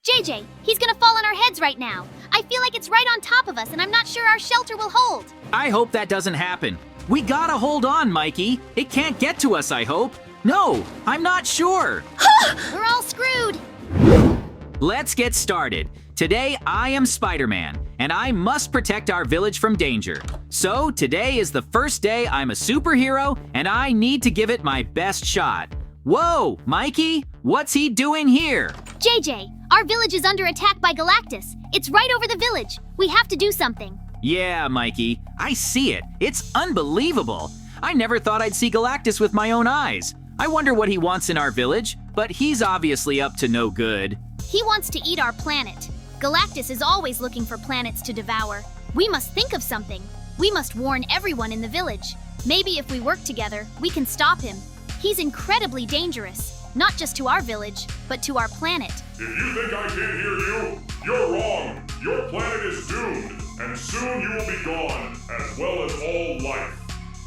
JJ, he's gonna fall on our heads right now. I feel like it's right on top of us and I'm not sure our shelter will hold. I hope that doesn't happen. We gotta hold on, Mikey. It can't get to us, I hope. No, I'm not sure. We're all screwed. Let's get started. Today, I am Spider-Man, and I must protect our village from danger. So, today is the first day I'm a superhero, and I need to give it my best shot. Whoa, Mikey, what's he doing here? JJ, our village is under attack by Galactus. It's right over the village. We have to do something. Yeah, Mikey, I see it. It's unbelievable. I never thought I'd see Galactus with my own eyes. I wonder what he wants in our village, but he's obviously up to no good. He wants to eat our planet. Galactus is always looking for planets to devour. We must think of something. We must warn everyone in the village. Maybe if we work together, we can stop him. He's incredibly dangerous, not just to our village, but to our planet. If you think I can't hear you, you're wrong. Your planet is doomed, and soon you will be gone, as well as all life.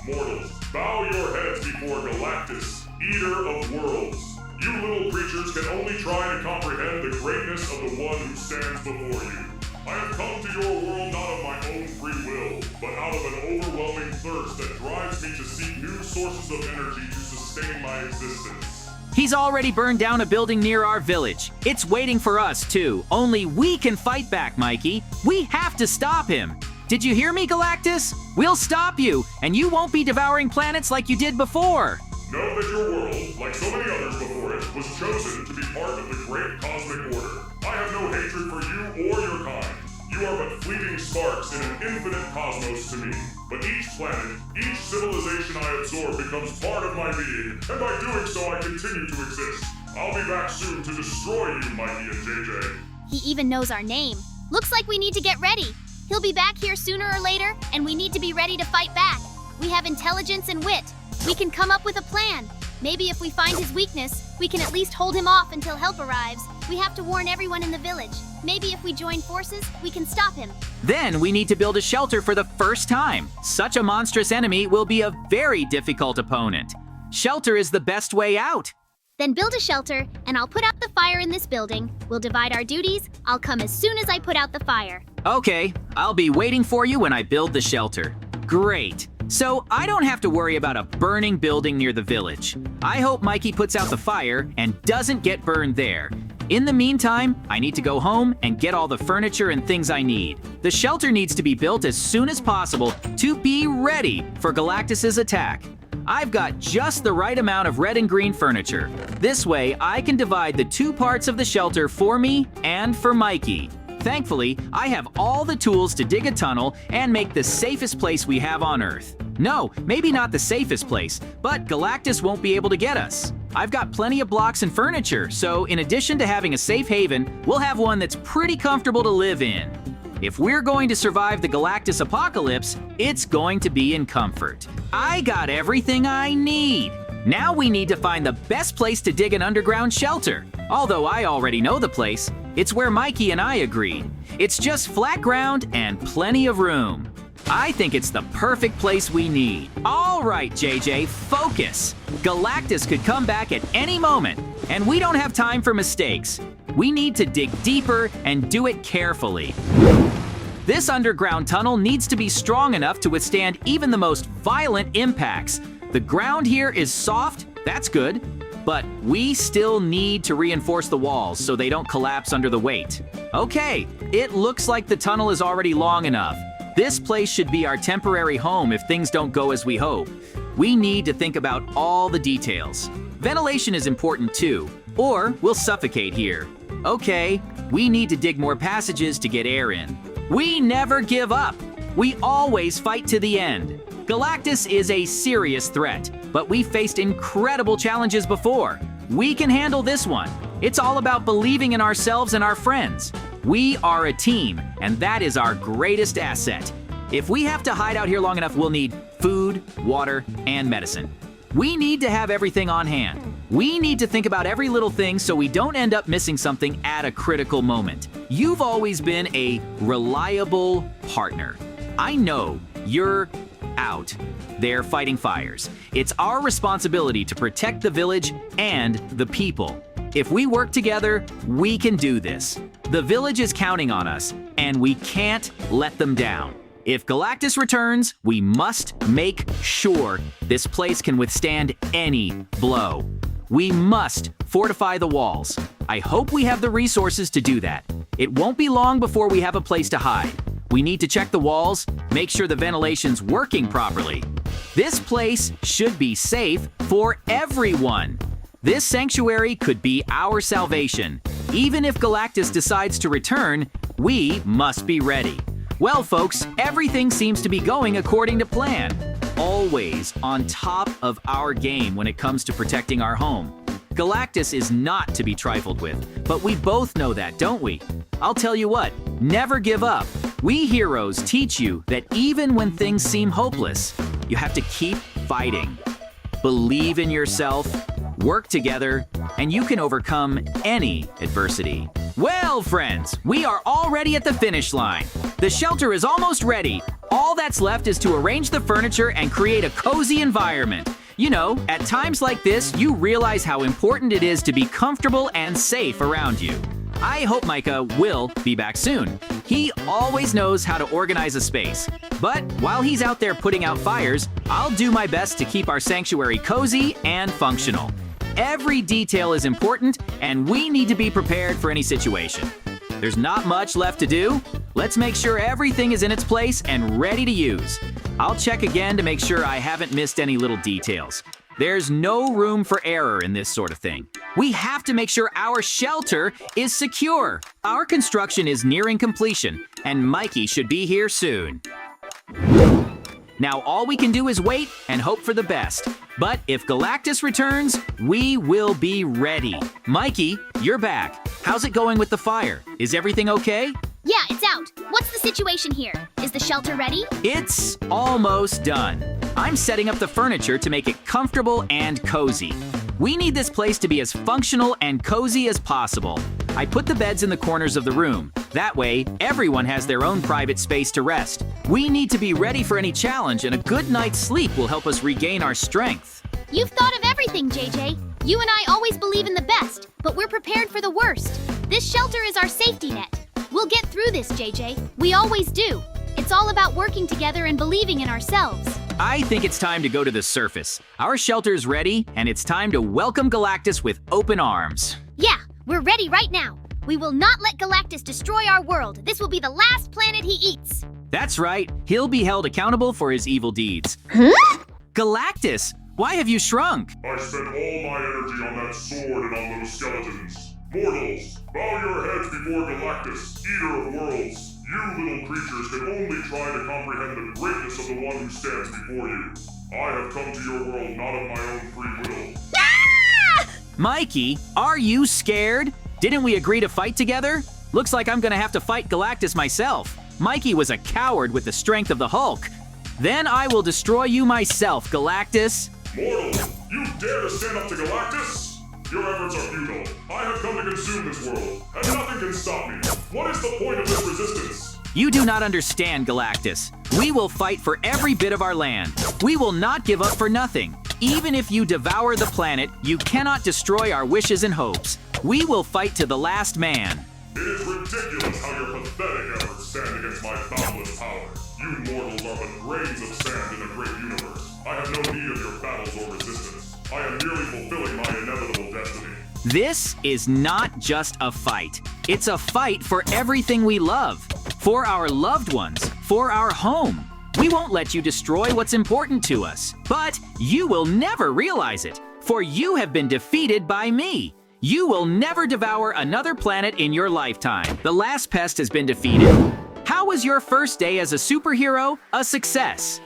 Mortals, bow your heads before Galactus, eater of worlds. You little creatures can only try to comprehend the greatness of the one who stands before you. I have come to your world not of my own free will, but out of an overwhelming thirst that drives me to seek new sources of energy to sustain my existence. He's already burned down a building near our village. It's waiting for us, too. Only we can fight back, Mikey. We have to stop him. Did you hear me, Galactus? We'll stop you, and you won't be devouring planets like you did before. Know that your world, like so many others before it, was chosen to be part of the great cosmic order. I have no hatred for you or your kind. You are but fleeting sparks in an infinite cosmos to me. But each planet, each civilization I absorb becomes part of my being, and by doing so I continue to exist. I'll be back soon to destroy you, Mikey and JJ. He even knows our name. Looks like we need to get ready. He'll be back here sooner or later, and we need to be ready to fight back. We have intelligence and wit. We can come up with a plan. Maybe if we find his weakness, we can at least hold him off until help arrives. We have to warn everyone in the village. Maybe if we join forces, we can stop him. Then we need to build a shelter for the first time. Such a monstrous enemy will be a very difficult opponent. Shelter is the best way out. Then build a shelter, and I'll put out the fire in this building. We'll divide our duties. I'll come as soon as I put out the fire. Okay, I'll be waiting for you when I build the shelter. Great. So I don't have to worry about a burning building near the village. I hope Mikey puts out the fire and doesn't get burned there. In the meantime, I need to go home and get all the furniture and things I need. The shelter needs to be built as soon as possible to be ready for Galactus's attack. I've got just the right amount of red and green furniture. This way, I can divide the two parts of the shelter for me and for Mikey. Thankfully, I have all the tools to dig a tunnel and make the safest place we have on Earth. No, maybe not the safest place, but Galactus won't be able to get us. I've got plenty of blocks and furniture, so in addition to having a safe haven, we'll have one that's pretty comfortable to live in. If we're going to survive the Galactus apocalypse, it's going to be in comfort. I got everything I need. Now we need to find the best place to dig an underground shelter. Although I already know the place, it's where Mikey and I agreed. It's just flat ground and plenty of room. I think it's the perfect place we need. All right, JJ, focus. Galactus could come back at any moment, and we don't have time for mistakes. We need to dig deeper and do it carefully. This underground tunnel needs to be strong enough to withstand even the most violent impacts. The ground here is soft, that's good, but we still need to reinforce the walls so they don't collapse under the weight. Okay, it looks like the tunnel is already long enough. This place should be our temporary home if things don't go as we hope. We need to think about all the details. Ventilation is important too, or we'll suffocate here. Okay, we need to dig more passages to get air in. We never give up. We always fight to the end. Galactus is a serious threat, but we faced incredible challenges before. We can handle this one. It's all about believing in ourselves and our friends. We are a team, and that is our greatest asset. If we have to hide out here long enough, we'll need food, water, and medicine. We need to have everything on hand. We need to think about every little thing so we don't end up missing something at a critical moment. You've always been a reliable partner. I know you're out there fighting fires. It's our responsibility to protect the village and the people. If we work together, we can do this. The village is counting on us, and we can't let them down. If Galactus returns, we must make sure this place can withstand any blow. We must fortify the walls. I hope we have the resources to do that. It won't be long before we have a place to hide. We need to check the walls, make sure the ventilation's working properly. This place should be safe for everyone. This sanctuary could be our salvation. Even if Galactus decides to return, we must be ready. Well, folks, everything seems to be going according to plan. Always on top of our game when it comes to protecting our home. Galactus is not to be trifled with, but we both know that, don't we? I'll tell you what, never give up. We heroes teach you that even when things seem hopeless, you have to keep fighting. Believe in yourself, work together, and you can overcome any adversity. Well, friends, we are already at the finish line. The shelter is almost ready. All that's left is to arrange the furniture and create a cozy environment. You know, at times like this, you realize how important it is to be comfortable and safe around you. I hope Micah will be back soon. He always knows how to organize a space. But while he's out there putting out fires, I'll do my best to keep our sanctuary cozy and functional. Every detail is important, and we need to be prepared for any situation. There's not much left to do. Let's make sure everything is in its place and ready to use. I'll check again to make sure I haven't missed any little details. There's no room for error in this sort of thing. We have to make sure our shelter is secure. Our construction is nearing completion, and Mikey should be here soon. Now all we can do is wait and hope for the best. But if Galactus returns, we will be ready. Mikey, you're back. How's it going with the fire? Is everything okay? Yeah, it's out. What's the situation here? Is the shelter ready? It's almost done. I'm setting up the furniture to make it comfortable and cozy. We need this place to be as functional and cozy as possible. I put the beds in the corners of the room. That way, everyone has their own private space to rest. We need to be ready for any challenge, and a good night's sleep will help us regain our strength. You've thought of everything, JJ. You and I always believe in the best, but we're prepared for the worst. This shelter is our safety net. We'll get through this, JJ. We always do. It's all about working together and believing in ourselves. I think it's time to go to the surface. Our shelter's ready, and it's time to welcome Galactus with open arms. Yeah, we're ready right now. We will not let Galactus destroy our world. This will be the last planet he eats. That's right. He'll be held accountable for his evil deeds. Huh? Galactus, why have you shrunk? I spent all my energy on that sword and on those skeletons. Mortals, bow your heads before Galactus, eater of worlds. You little creatures can only try to comprehend the greatness of the one who stands before you. I have come to your world not of my own free will. Ah! Mikey, are you scared? Didn't we agree to fight together? Looks like I'm gonna have to fight Galactus myself. Mikey was a coward with the strength of the Hulk. Then I will destroy you myself, Galactus. Mortal, you dare to stand up to Galactus? Your efforts are futile. I have come to consume this world, and nothing can stop me. What is the point of this resistance? You do not understand, Galactus. We will fight for every bit of our land. We will not give up for nothing. Even if you devour the planet, you cannot destroy our wishes and hopes. We will fight to the last man. It is ridiculous how your pathetic efforts stand against my boundless power. You mortals are but grains of sand in a great universe. I have no need of your battles or resistance. I am merely fulfilling my inevitable destiny. This is not just a fight. It's a fight for everything we love. For our loved ones. For our home. We won't let you destroy what's important to us. But you will never realize it. For you have been defeated by me. You will never devour another planet in your lifetime. The last pest has been defeated. How was your first day as a superhero? A success.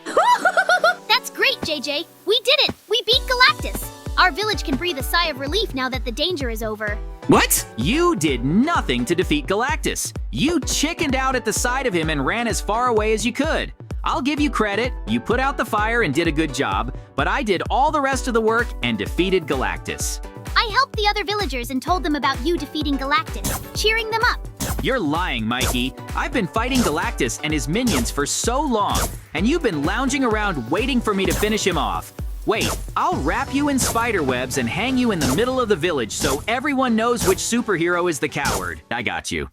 That's great, JJ. We did it. We beat Galactus. Our village can breathe a sigh of relief now that the danger is over. What? You did nothing to defeat Galactus. You chickened out at the sight of him and ran as far away as you could. I'll give you credit. You put out the fire and did a good job, but I did all the rest of the work and defeated Galactus. I helped the other villagers and told them about you defeating Galactus, cheering them up. You're lying, Mikey. I've been fighting Galactus and his minions for so long, and you've been lounging around waiting for me to finish him off. Wait, I'll wrap you in spider webs and hang you in the middle of the village so everyone knows which superhero is the coward. I got you.